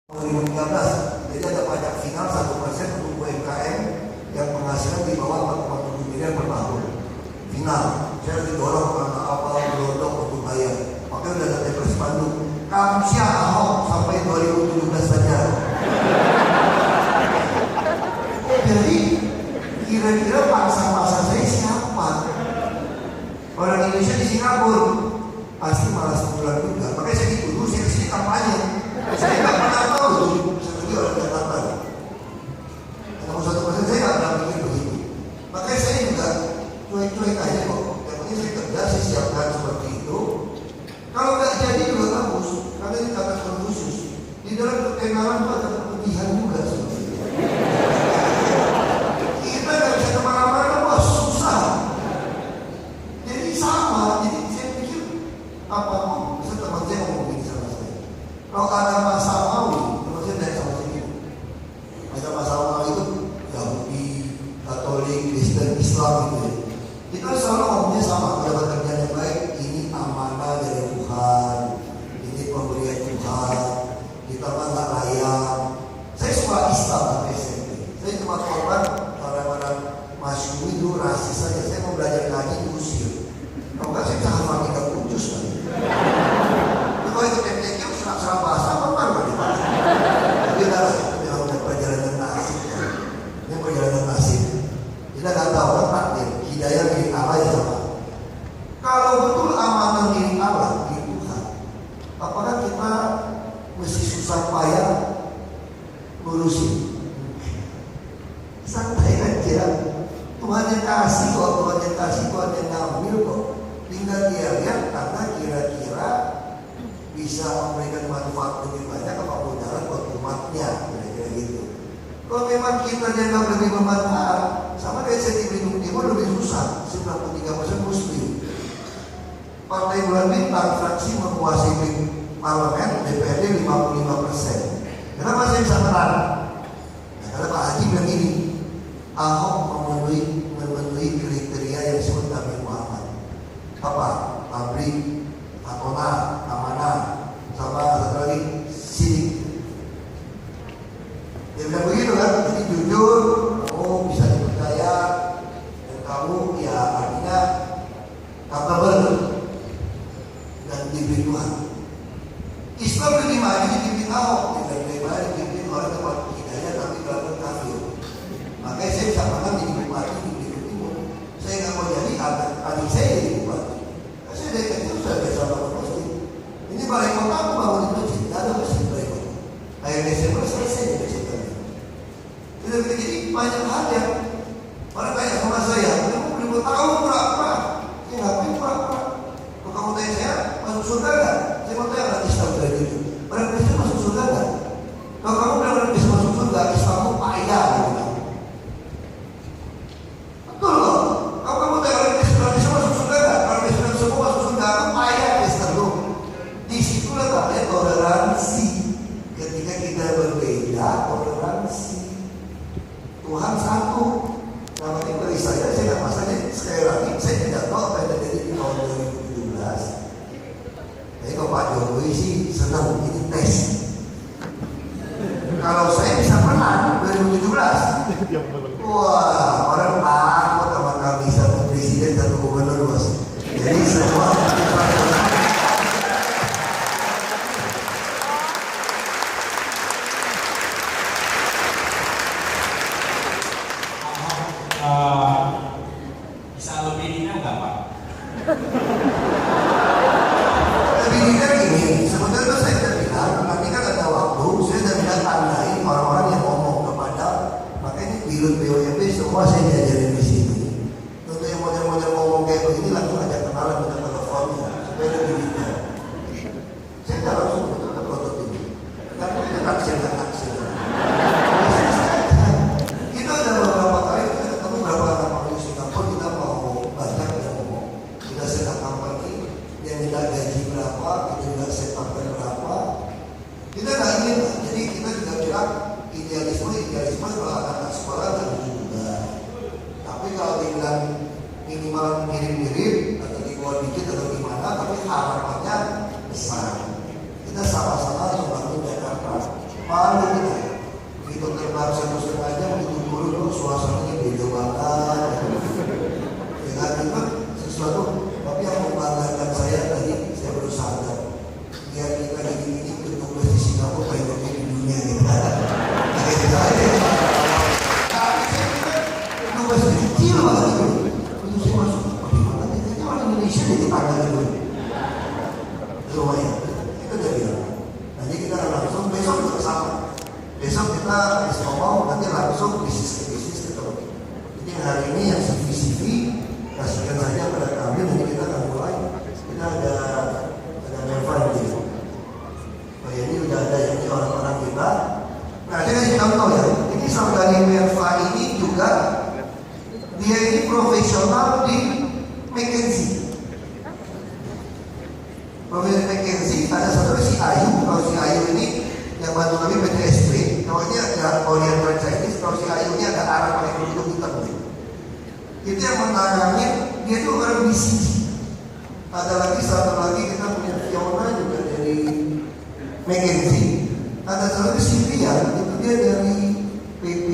2013, jadi ada pajak final 1% untuk UMKM yang penghasilan di bawah 4,7 miliar per tahun. Final, saya didorong karena apa gelodok untuk bayar. Makanya udah ada template spanduk. Kamsia Ahok sampai 2017 saja. Jadi kira-kira pangsa saya siapa? Orang Indonesia di Singapura pasti malas sebulan juga. Makanya saya gitu, dulu saya kesini kampanye. Saya nggak pernah tahu itu orang Jakarta. Kalau 1% saya nggak pernah pikir begitu. Makanya saya juga cuek-cuek aja kok. Yang penting saya kerja, saya siapkan seperti itu. Kalau nggak jadi juga bagus. Karena ini kata Konfusius. Di dalam ketenaran itu ada kepedihan juga seperti itu. Kita nggak bisa kemana-mana, bos, susah. Jadi sama. Jadi saya pikir apa kok bisa teman saya ngomong begini sama saya. Kalau ada masalah teman saya dari sama saya gitu. Ada masalah itu Yahudi, Katolik, Kristen, Islam gitu ya. Kita selalu ngomongnya sama. Kalau kerjaan yang baik, ini amanah dari Tuhan, ini pemberian Tuhan. Kita mah nggak layak. Saya suka Islam sampai SMP. Saya cuma korban orang-orang Masyumi itu rasis saja. Saya mau belajar ngaji diusir. Kalau nggak saya bisa hafal 3 juz kan. Kalau itu MTQ serang bahasa apa kan? Tapi kalau itu memang perjalanan nasib kan. Ini perjalanan nasib. Kita nggak tahu kan takdir. Hidayah milik Allah ya sama. Kalau betul amanah milik Allah di Tuhan, apakah kita mesti susah payah ngurusin? Santai aja. Tuhan yang kasih kok, Tuhan yang kasih, Tuhan yang ngambil kok. Tinggal dia lihat karena kira-kira bisa memberikan manfaat lebih banyak apa mudarat buat umatnya, kira-kira gitu. Kalau memang kita dianggap lebih bermanfaat, sama kayak saya di Belitung Timur lebih susah, 93% Muslim. Partai Bulan Bintang fraksi menguasai parlemen DPRD 55%. Kenapa saya bisa menang? Nah, karena Pak Haji bilang ini, Ahok memenuhi kriteria yang disebut Nabi Muhammad. Apa? Pabrik, patona, amanah, sama satu lagi sidik. Dia bilang begitu kan, jadi jujur, kamu bisa dipercaya, dan kamu ya artinya capable dan diberi Tuhan. Islam lebih maju dipimpin Ahok, tidak lebih maju dipimpin oleh tempat hidayah tapi dalam kafir. Makanya saya bisa makan di bupati di Belitung Timur. Saya nggak mau jadi adik saya jadi bupati. Saya dari kecil sudah biasa bangun masjid. Ini balai kota aku bangun di masjid, tidak ada masjid balai kota. Akhir Desember selesai di masjid kami. Jadi banyak hal yang orang tanya sama saya, kamu beri tahu pura-pura? Ya ngapain pura-pura? Kalau kamu tanya saya masuk surga nggak? Saya mau tanya orang Islam dari itu. Orang Kristen masuk surga nggak? Kalau kamu bilang orang bisa masuk surga, Islammu payah. Betul loh. Kalau kamu tanya orang Kristen bisa masuk surga nggak? Orang Kristen semua masuk surga, aku payah Kristen loh. Disitulah namanya toleransi. Ketika kita berbeda, toleransi. Tuhan satu. Namanya bagi saya nggak masalah. Sekali lagi, saya tidak tahu apa yang terjadi di tahun 2017. Jadi kalau Pak Jokowi sih senang ini tes. Kalau saya bisa menang 2017, wah orang takut sama kami satu presiden satu gubernur bos. Jadi semua bisa lebih detail nggak Pak? lebih detail ini. Sebenarnya saya sudah bilang, nanti kan ada waktu, saya sudah bilang tandain orang-orang yang ngomong kepada, makanya dirut BUMD semua saya diajarin di sini. Untuk yang model-model ngomong kayak begini langsung ajak kenalan dengan teleponnya supaya lebih detail. Saya tidak langsung betul ke prototip. Karena kita naksir. Kita udah beberapa kali kita ketemu berapa kali di Singapura, kita mau banyak yang ngomong. Kita sedang kampanye, dia minta gaji berapa, kita juga setupkan berapa. Kita nggak ingin, jadi kita juga bilang idealisme kalau anak sekolah dan juga. Tapi kalau dibilang minimal mirip-mirip atau di bawah dikit atau gimana, tapi harapannya besar. Kita sama-sama membangun Jakarta. malu gitu. Begitu terbang 1,5 jam begitu turun, oh, suasananya beda banget. Dengan itu sesuatu, tapi yang membanggakan saya tadi saya baru sadar. Biar kita gini-gini bertugas di Singapura kayak di dunia gitu. Kayak gitu aja. Tapi saya kira tugas kecil banget itu. Itu saya masuk, bagaimana ini orang Indonesia jadi tangga dulu. Lumayan, itu udah bilang. Nanti kita langsung besok juga sama. Besok kita habis ngomong, nanti langsung bisnis ke bisnis ketemu. Jadi hari ini yang CV kasihkan saja pada kami, nanti kita akan mulai. Kita ada Mervan gitu. Oh ya, ini udah ada ini orang-orang kita. Nah, saya kasih contoh ya. Ini saudari Merva ini juga dia ini profesional di McKinsey. Profesor McKinsey ada satu si Ayu. Kalau si Ayu ini yang bantu kami PTSP, namanya ya Oriental Chinese. Kalau si Ayu ini ada arah pakai kerudung hitam. Itu yang menangani dia itu orang BCG. Ada lagi satu lagi kita punya Fiona juga dari McKinsey. Ada satu lagi Sylvia, itu dia dari PP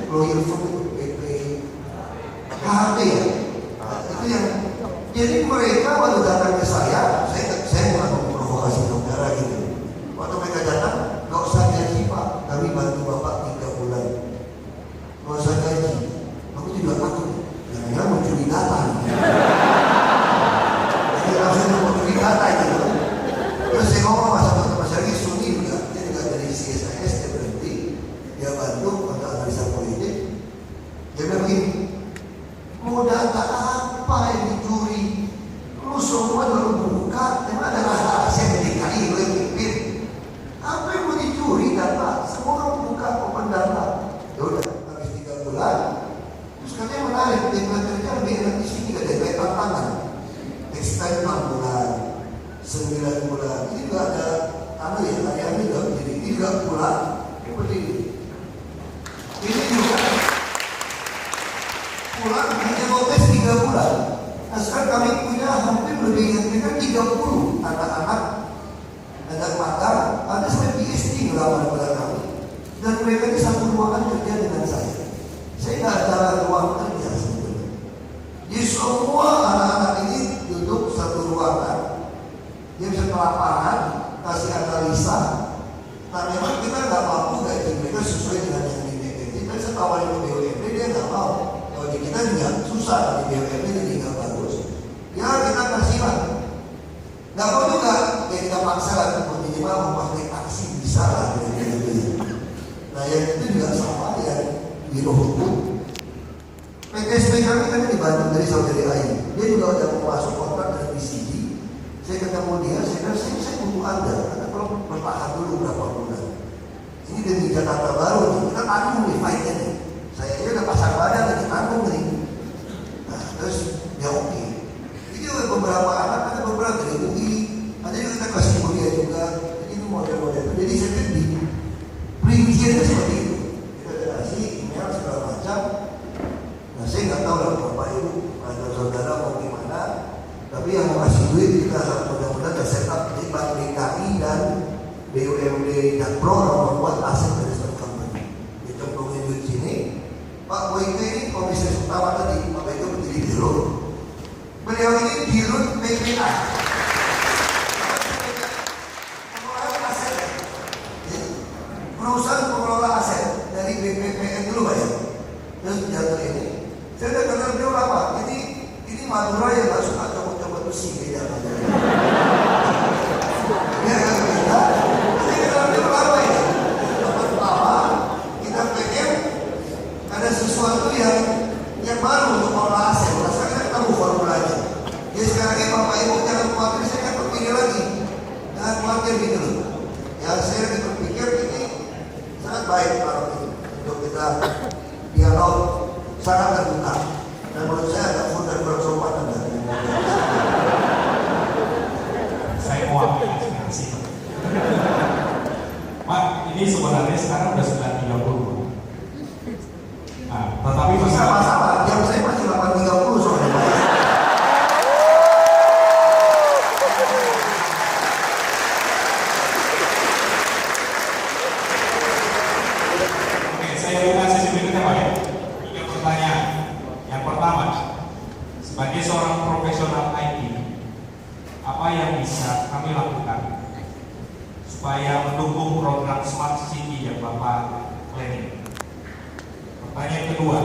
Royal Food, PP KHP ya. Nah, itu yang jadi mereka waktu datang ke saya bukan memprovokasi negara gitu. Waktu mereka datang, nggak usah gaji Pak, kami bantu Bapak 3 bulan. Nggak usah gaji, aku tidak takut. Jangan-jangan mencuri data. Jadi langsung mencuri data gitu. Terus saya ngomong mas lagi Suni juga, dia juga dari CSIS, dia berhenti, dia bantu untuk analisa politik. Dia bilang begini, mau data apa yang dicuri? Lu semua baru buka, emang ada rahasia yang DKI lu yang pimpin. Apa yang mau dicuri data? Semua kamu buka open data. Ya udah, habis 3 bulan. Terus katanya menarik, dia bilang kerja lebih enak di sini, gak ada tantangan. Extend 4 bulan, 9 bulan. Ini juga ada ya, ayamnya juga berdiri. Ini juga bulan, berdiri. Ini juga pulang hanya mau tes 3 bulan. Nah sekarang kami punya hampir lebih dari 30 anak-anak, anak magang, ada sampai PhD ngelamar kepada kami. Dan mereka di satu ruangan kerja dengan saya. Saya nggak ada ruang kerja sebetulnya. Jadi semua anak-anak ini duduk satu ruangan. Dia bisa ke lapangan, kasih analisa. Nah memang kita nggak mampu gaji mereka sesuai dengan yang dimiliki. Tapi saya tawarin ke BUMD, dia nggak mau. Kalau di kita juga susah, di BUMD jadi nggak bagus. Ya kita kasih lah. Nggak mau juga, ya kita paksa lah. Minimal mau pakai taksi bisa lah. Nah yang itu juga sama ya, biro hukum. PTSP kami kan dibantu dari saudari Ayu. Dia juga udah mau masuk kontrak dengan BCG. Saya ketemu dia, saya bilang saya butuh Anda. Karena kalau bertahan dulu berapa bulan. Ini demi Jakarta baru nih, kita tanggung nih fight-nya nih. Saya aja udah pasang badan lagi tanggung nih. Nah terus ya oke. Jadi beberapa anak, ada beberapa dari UI, ada juga kita kasih kuliah juga. Jadi itu model-model. Jadi saya di perinciannya seperti itu. Kita ada kasih email segala macam. Nah saya nggak tahu lah Bapak Ibu atau saudara mau gimana. Tapi yang mau kasih duit kita harus mudah-mudahan ada setup di Bank DKI dan BUMD dan Pro membuat aset management company. Dicemplungin duit sini. Pak Boyke ini komisaris utama tadi, Pak itu berdiri di Dirut. Beliau ini Dirut BPA. Pengelola aset. Perusahaan pengelola aset dari BPPN dulu Pak ya. Terus jatuh ini. Saya udah kenal beliau lama. Ini Madura yang nggak suka coba-coba besi beda Madura. Ya kan beda. Saya kenal beliau lama ya. Pertama kita pengen ada sesuatu yang baru untuk mengelola aset. Sekarang kita tahu formulanya. Jadi sekarang ini Bapak Ibu jangan khawatir, saya akan berpikir lagi. Jangan khawatir gitu loh. Ya saya lagi berpikir ini sangat baik kalau untuk kita dialog sangat terbuka. Dan menurut saya ada full dan bersopan dan Saya mau apresiasi. Pak, ini sebenarnya sekarang udah 9.30. Nah, tetapi sama-sama, jam saya masih 8.30 soalnya. lanjutkan sesi berikutnya Pak ya. 3 pertanyaan. Yang pertama, sebagai seorang profesional IT, apa yang bisa kami lakukan supaya mendukung program Smart City yang Bapak planning? Pertanyaan kedua,